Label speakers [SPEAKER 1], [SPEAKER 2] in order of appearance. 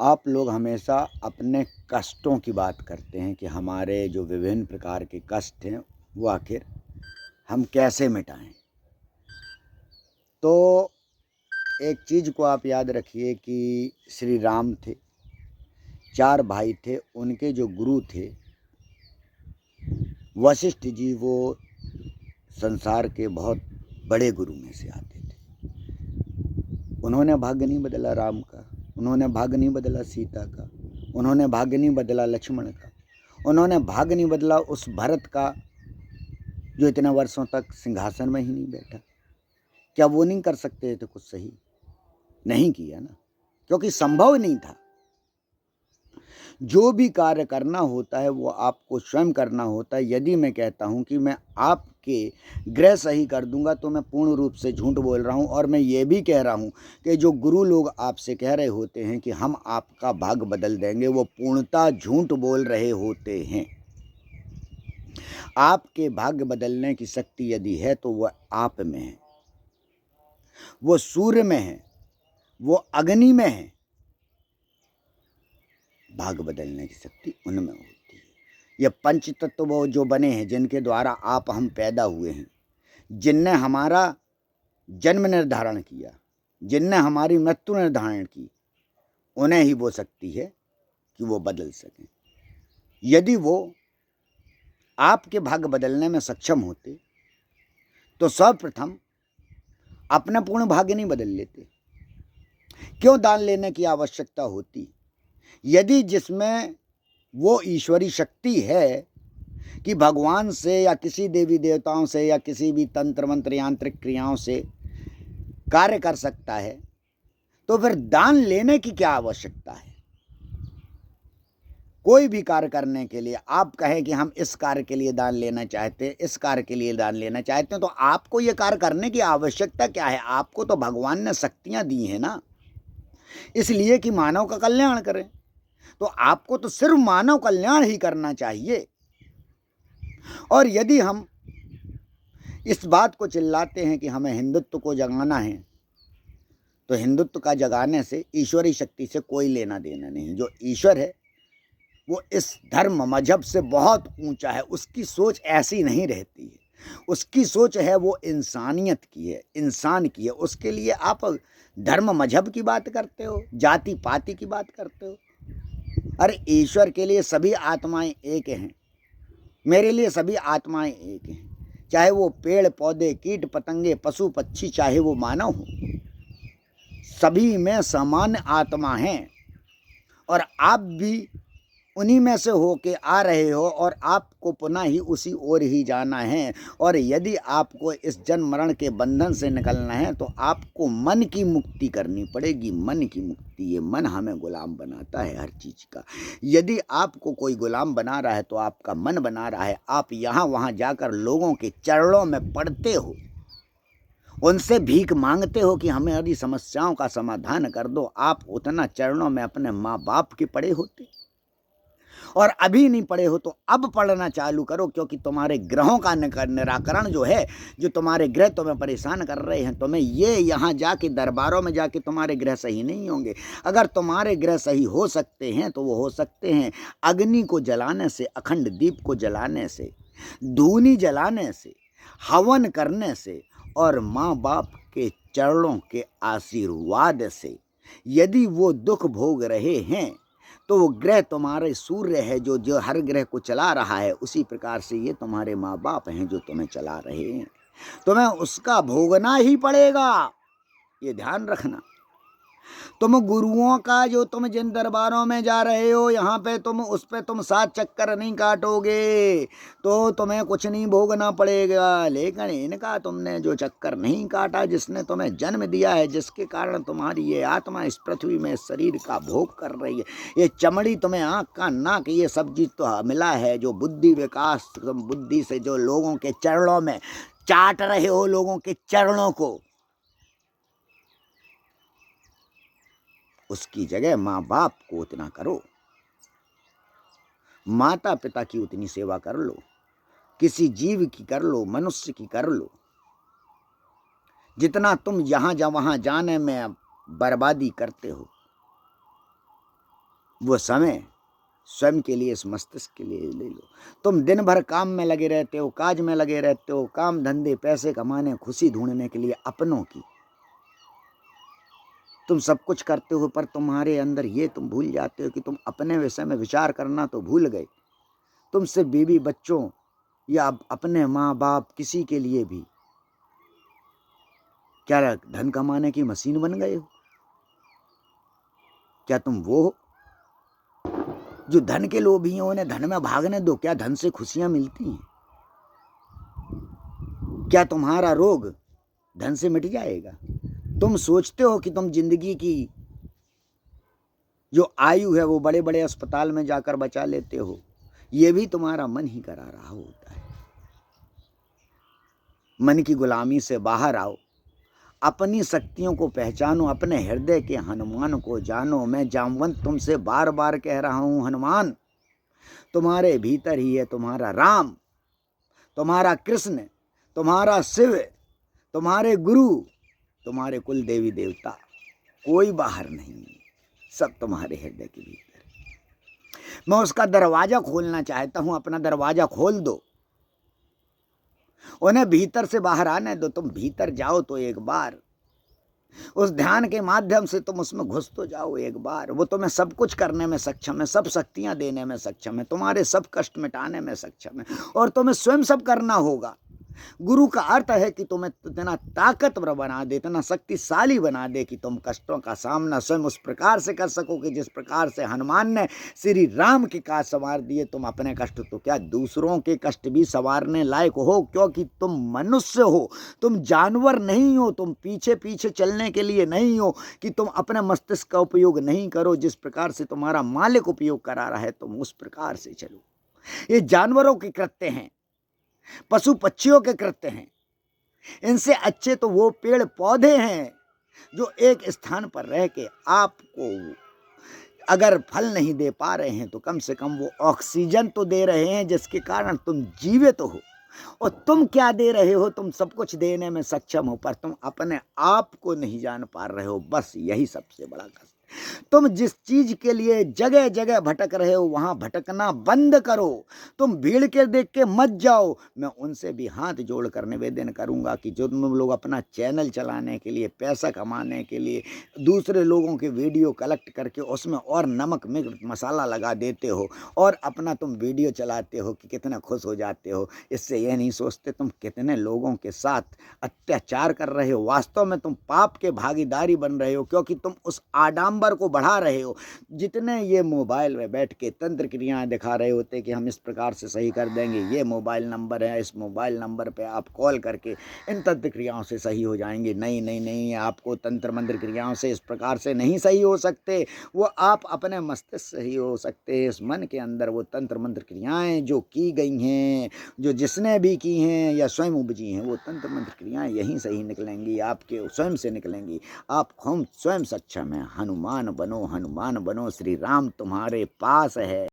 [SPEAKER 1] आप लोग हमेशा अपने कष्टों की बात करते हैं कि हमारे जो विभिन्न प्रकार के कष्ट हैं वो आखिर हम कैसे मिटाएं। तो एक चीज़ को आप याद रखिए कि श्री राम थे, 4 भाई थे, उनके जो गुरु थे वशिष्ठ जी, वो संसार के बहुत बड़े गुरु में से आते थे। उन्होंने भाग्य नहीं बदला राम का, उन्होंने भाग्य नहीं बदला सीता का, उन्होंने भाग्य नहीं बदला लक्ष्मण का, उन्होंने भाग्य नहीं बदला उस भरत का जो इतने वर्षों तक सिंहासन में ही नहीं बैठा। क्या वो नहीं कर सकते थे कुछ सही? नहीं किया ना, क्योंकि संभव नहीं था। जो भी कार्य करना होता है वो आपको स्वयं करना होता है। यदि मैं कहता हूँ कि मैं आपके ग्रह सही कर दूंगा तो मैं पूर्ण रूप से झूठ बोल रहा हूँ। और मैं ये भी कह रहा हूँ कि जो गुरु लोग आपसे कह रहे होते हैं कि हम आपका भाग्य बदल देंगे, वो पूर्णतः झूठ बोल रहे होते हैं। आपके भाग्य बदलने की शक्ति यदि है तो वह आप में है, वो सूर्य में है, वो अग्नि में है। भाग्य बदलने की शक्ति उनमें होती है। ये पंच तत्व वो जो बने हैं, जिनके द्वारा आप हम पैदा हुए हैं, जिनने हमारा जन्म निर्धारण किया, जिनने हमारी मृत्यु निर्धारण की, उन्हें ही वो शक्ति है कि वो बदल सकें। यदि वो आपके भाग्य बदलने में सक्षम होते तो सर्वप्रथम अपना पूर्ण भाग्य नहीं बदल लेते। क्यों दान लेने की आवश्यकता होती? यदि जिसमें वो ईश्वरी शक्ति है कि भगवान से या किसी देवी देवताओं से या किसी भी तंत्र मंत्र यांत्रिक क्रियाओं से कार्य कर सकता है, तो फिर दान लेने की क्या आवश्यकता है? कोई भी कार्य करने के लिए आप कहें कि हम इस कार्य के लिए दान लेना चाहते हैं, इस कार्य के लिए दान लेना चाहते हैं, तो आपको ये कार्य करने की आवश्यकता क्या है? आपको तो भगवान ने शक्तियां दी हैं ना, इसलिए कि मानव का कल्याण करें। तो आपको तो सिर्फ मानव कल्याण ही करना चाहिए। और यदि हम इस बात को चिल्लाते हैं कि हमें हिंदुत्व को जगाना है, तो हिंदुत्व का जगाने से ईश्वरी शक्ति से कोई लेना देना नहीं। जो ईश्वर है वो इस धर्म मजहब से बहुत ऊंचा है। उसकी सोच ऐसी नहीं रहती है, उसकी सोच है वो इंसानियत की है, इंसान की है। उसके लिए आप धर्म मजहब की बात करते हो, जाति पाति की बात करते हो। अरे ईश्वर के लिए सभी आत्माएं एक हैं, मेरे लिए सभी आत्माएं एक हैं। चाहे वो पेड़ पौधे कीट पतंगे पशु पक्षी, चाहे वो मानव हो, सभी में समान आत्मा है। और आप भी उन्हीं में से होके आ रहे हो और आपको पुनः ही उसी ओर ही जाना है। और यदि आपको इस जन्म मरण के बंधन से निकलना है तो आपको मन की मुक्ति करनी पड़ेगी। मन की मुक्ति, ये मन हमें गुलाम बनाता है हर चीज़ का। यदि आपको कोई गुलाम बना रहा है तो आपका मन बना रहा है। आप यहाँ वहाँ जाकर लोगों के चरणों में पड़ते हो, उनसे भीख मांगते हो कि हमारी समस्याओं का समाधान कर दो। आप उतना चरणों में अपने माँ बाप के पड़े होते, और अभी नहीं पढ़े हो तो अब पढ़ना चालू करो, क्योंकि तुम्हारे ग्रहों का निराकरण जो है, जो तुम्हारे ग्रह तुम्हें परेशान कर रहे हैं, तुम्हें ये यहाँ जाके दरबारों में जाके तुम्हारे ग्रह सही नहीं होंगे। अगर तुम्हारे ग्रह सही हो सकते हैं तो वो हो सकते हैं अग्नि को जलाने से, अखंड दीप को जलाने से, धूनी जलाने से, हवन करने से और माँ बाप के चरणों के आशीर्वाद से। यदि वो दुख भोग रहे हैं तो वो ग्रह तुम्हारे सूर्य है जो जो हर ग्रह को चला रहा है, उसी प्रकार से ये तुम्हारे माँ बाप हैं जो तुम्हें चला रहे हैं। तुम्हें उसका भोगना ही पड़ेगा, ये ध्यान रखना। तुम गुरुओं का, जो तुम जिन दरबारों में जा रहे हो, यहाँ पे तुम उस पे तुम 7 चक्कर नहीं काटोगे तो तुम्हें कुछ नहीं भोगना पड़ेगा। लेकिन इनका तुमने जो चक्कर नहीं काटा, जिसने तुम्हें जन्म दिया है, जिसके कारण तुम्हारी ये आत्मा इस पृथ्वी में शरीर का भोग कर रही है, ये चमड़ी तुम्हें, आँख का नाक, ये सब चीज तो मिला है। जो बुद्धि विकास, तुम बुद्धि से जो लोगों के चरणों में चाट रहे हो, लोगों के चरणों को, उसकी जगह माँ बाप को उतना करो, माता पिता की उतनी सेवा कर लो, किसी जीव की कर लो, मनुष्य की कर लो, जितना तुम यहाँ वहाँ जाने में बर्बादी करते हो। वो समय स्वयं के लिए, इस मस्तिष्क के लिए ले लो। तुम दिन भर काम में लगे रहते हो, काज में लगे रहते हो, काम धंधे पैसे कमाने, खुशी ढूंढने के लिए अपनों की तुम सब कुछ करते हो, पर तुम्हारे अंदर ये तुम भूल जाते हो कि तुम अपने विषय में विचार करना तो भूल गए। तुम सिर्फ बीवी बच्चों या अपने माँ बाप किसी के लिए भी क्या धन कमाने की मशीन बन गए हो? क्या तुम वो हो जो धन के लोभी हैं? उन्हें धन में भागने दो। क्या धन से खुशियां मिलती हैं? क्या तुम्हारा रोग धन से मिट जाएगा? तुम सोचते हो कि तुम जिंदगी की जो आयु है वो बड़े बड़े अस्पताल में जाकर बचा लेते हो। ये भी तुम्हारा मन ही करा रहा होता है। मन की गुलामी से बाहर आओ, अपनी शक्तियों को पहचानो, अपने हृदय के हनुमान को जानो। मैं जामवंत तुमसे बार बार कह रहा हूं, हनुमान तुम्हारे भीतर ही है तुम्हारा राम, तुम्हारा कृष्ण, तुम्हारा शिव, तुम्हारे गुरु, तुम्हारे कुल देवी देवता। कोई बाहर नहीं, सब तुम्हारे हृदय के भीतर। मैं उसका दरवाजा खोलना चाहता हूं, अपना दरवाजा खोल दो, उन्हें भीतर से बाहर आने दो। तुम भीतर जाओ तो एक बार, उस ध्यान के माध्यम से तुम उसमें घुस तो जाओ एक बार। वो तुम्हें सब कुछ करने में सक्षम है, सब शक्तियां देने में सक्षम है, तुम्हारे सब कष्ट मिटाने में सक्षम है, और तुम्हें स्वयं सब करना होगा। गुरु का अर्थ है कि तुम्हें इतना ताकतवर बना दे, इतना शक्तिशाली बना दे कि तुम कष्टों का सामना स्वयं उस प्रकार से कर सको कि जिस प्रकार से हनुमान ने श्री राम के काज संवार दिए। तुम अपने कष्ट तो क्या, दूसरों के कष्ट भी संवारने लायक हो, क्योंकि तुम मनुष्य हो, तुम जानवर नहीं हो। तुम पीछे पीछे चलने के लिए नहीं हो कि तुम अपने मस्तिष्क का उपयोग नहीं करो। जिस प्रकार से तुम्हारा मालिक उपयोग करा रहा है तुम उस प्रकार से चलो। ये जानवरों के कृत्य हैं, पशु पक्षियों के कृत्य हैं। इनसे अच्छे तो वो पेड़ पौधे हैं जो एक स्थान पर रह के आपको अगर फल नहीं दे पा रहे हैं तो कम से कम वो ऑक्सीजन तो दे रहे हैं, जिसके कारण तुम जीवित हो। और तुम क्या दे रहे हो? तुम सब कुछ देने में सक्षम हो, पर तुम अपने आप को नहीं जान पा रहे हो। बस यही सबसे बड़ा कष्ट। तुम जिस चीज के लिए जगह जगह भटक रहे हो वहां भटकना बंद करो। तुम भीड़ के देख के मत जाओ। मैं उनसे भी हाथ जोड़कर निवेदन करूंगा कि जो तुम लोग अपना चैनल चलाने के लिए, पैसा कमाने के लिए दूसरे लोगों के वीडियो कलेक्ट करके उसमें और नमक मिर्च मसाला लगा देते हो और अपना तुम वीडियो चलाते हो कि कितना खुश हो जाते हो, इससे यह नहीं सोचते तुम कितने लोगों के साथ अत्याचार कर रहे हो। वास्तव में तुम पाप के भागीदारी बन रहे हो, क्योंकि तुम उस आडंबर को बढ़ा रहे हो। जितने ये मोबाइल में बैठ के तंत्र क्रियाएं दिखा रहे होते कि हम इस प्रकार से सही कर देंगे, ये मोबाइल नंबर है, इस मोबाइल नंबर पे आप कॉल करके इन तंत्र क्रियाओं से सही हो जाएंगे। नहीं नहीं नहीं, आपको तंत्र मंत्र क्रियाओं से इस प्रकार से नहीं सही हो सकते। वो आप अपने मस्तिष्क से ही हो सकते। इस मन के अंदर वो तंत्र मंत्र क्रियाएं जो की गई हैं, जो जिसने भी की हैं या स्वयं उपजी हैं, वो तंत्र मंत्र क्रियाएं यहीं सही निकलेंगी, आपके स्वयं से निकलेंगी। आप हम स्वयं सक्षम हैं। हनुमान बनो, हनुमान बनो, श्री राम तुम्हारे पास है।